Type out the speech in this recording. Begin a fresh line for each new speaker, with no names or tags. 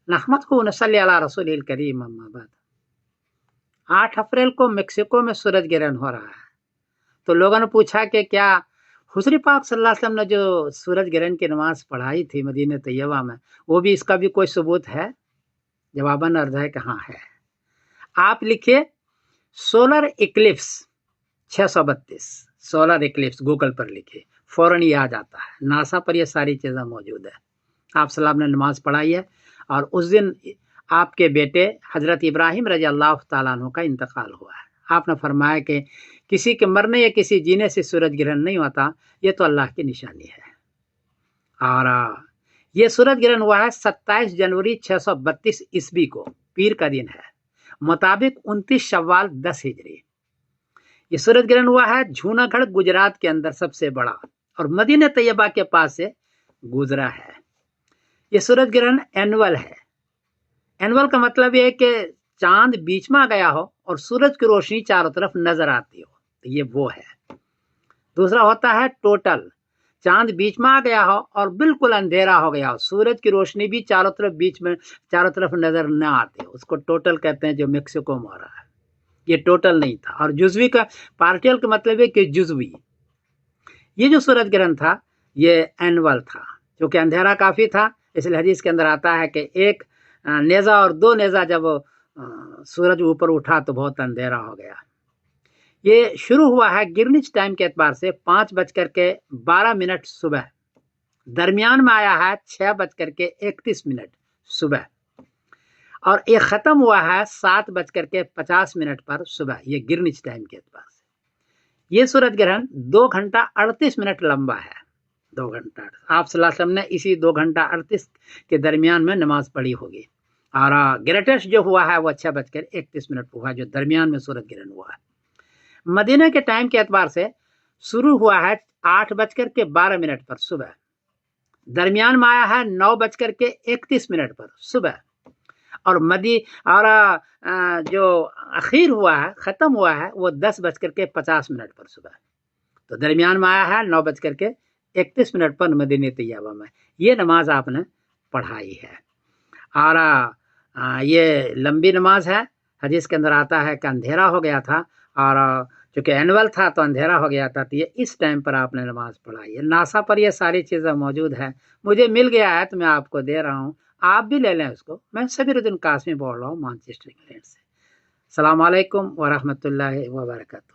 नहमदुहु व नसल्ली अला रसूलिल करीम, अम्मा बाद। 8 अप्रैल को मेक्सिको में सूरज ग्रहण हो रहा है। तो लोगों ने पूछा कि क्या हुजूर पाक सल्लल्लाहु अलैहि वसल्लम ने जो सूरज ग्रहण की नमाज पढ़ाई थी मदीने तैयबा में, वो भी इसका भी कोई सबूत है? जवाबन अर्ज है कि हाँ है। आप लिखिए solar Eclipse 632, solar Eclipse Google पर लिखिए, फौरन ये आ जाता है। नासा पर ये सारी चीज़ें मौजूद है। आप सलाम ने नमाज पढ़ाई है और उस दिन आपके बेटे हजरत इब्राहिम रजी अल्लाह तआला अन्हु का इंतकाल हुआ है। आपने फरमाया कि किसी के मरने या किसी जीने से सूरज ग्रहण नहीं होता, ये तो अल्लाह की निशानी है। और ये सूरज ग्रहण हुआ है 27 जनवरी 632 ईस्वी को, पीर का दिन है, मुताबिक 29 शव्वाल 10 हिजरी। ये सूरज ग्रहण हुआ है जूनागढ़ गुजरात के अंदर सबसे बड़ा, और मदीने तैयबा के पास से गुजरा है। ये सूरज ग्रहण एनुअल है। एनुअल का मतलब ये है कि चांद बीच में आ गया हो और सूरज की रोशनी चारों तरफ नजर आती हो, तो ये वो है। दूसरा होता है टोटल, चांद बीच में आ गया हो और बिल्कुल अंधेरा हो गया हो, सूरज की रोशनी भी चारों तरफ बीच में चारों तरफ नजर न आती हो, उसको टोटल कहते हैं, जो मेक्सिको में हो रहा है। ये टोटल नहीं था। और जुजवी का, पार्टियल का मतलब है कि जुजवी। ये जो सूरज ग्रहण था ये एनुअल था, क्योंकि अंधेरा काफी था, इसलिए हदीस के अंदर आता है कि एक नेजा और 2 नेजा जब सूरज ऊपर उठा तो बहुत अंधेरा हो गया। ये शुरू हुआ है गिरनिच टाइम के एतबार से 5:12 सुबह, दरमियान में आया है 6:31 सुबह, और ये खत्म हुआ है 7:50 पर सुबह, ये गिरनिच टाइम के एतबार से। ये सूरज ग्रहण 2 घंटा 38 मिनट लंबा है। 2 घंटा, आप सल्लल्लाहु अलैहि वसल्लम ने इसी 2 घंटा 38 के दरमियान में नमाज पढ़ी होगी। और ग्रेटेस्ट जो हुआ है वो 6:31 हुआ, जो दरमियान में सूरज ग्रहण हुआ है। मदीना के टाइम के एतबार से शुरू हुआ है 8:12 पर सुबह, दरमियान में आया है 9:31 पर सुबह, और जो आखिर हुआ है, खत्म हुआ है, वो 10:50 पर सुबह। तो दरमियान में आया है 9:31 पर मदीने तैयबा में। ये नमाज आपने पढ़ाई है। और ये लंबी नमाज है। हदीस के अंदर आता है कि अंधेरा हो गया था, और चूंकि एनुअल था तो अंधेरा हो गया था, तो ये इस टाइम पर आपने नमाज पढ़ाई है। नासा पर ये सारी चीज़ें मौजूद है, मुझे मिल गया है तो मैं आपको दे रहा हूँ, आप भी ले लें उसको। मैं सबीरुद्दीन कासमी बोल रहा हूँ, मैनचेस्टर इंग्लैंड से। अस्सलाम वालेकुम व रहमतुल्लाहि व बरकातहू।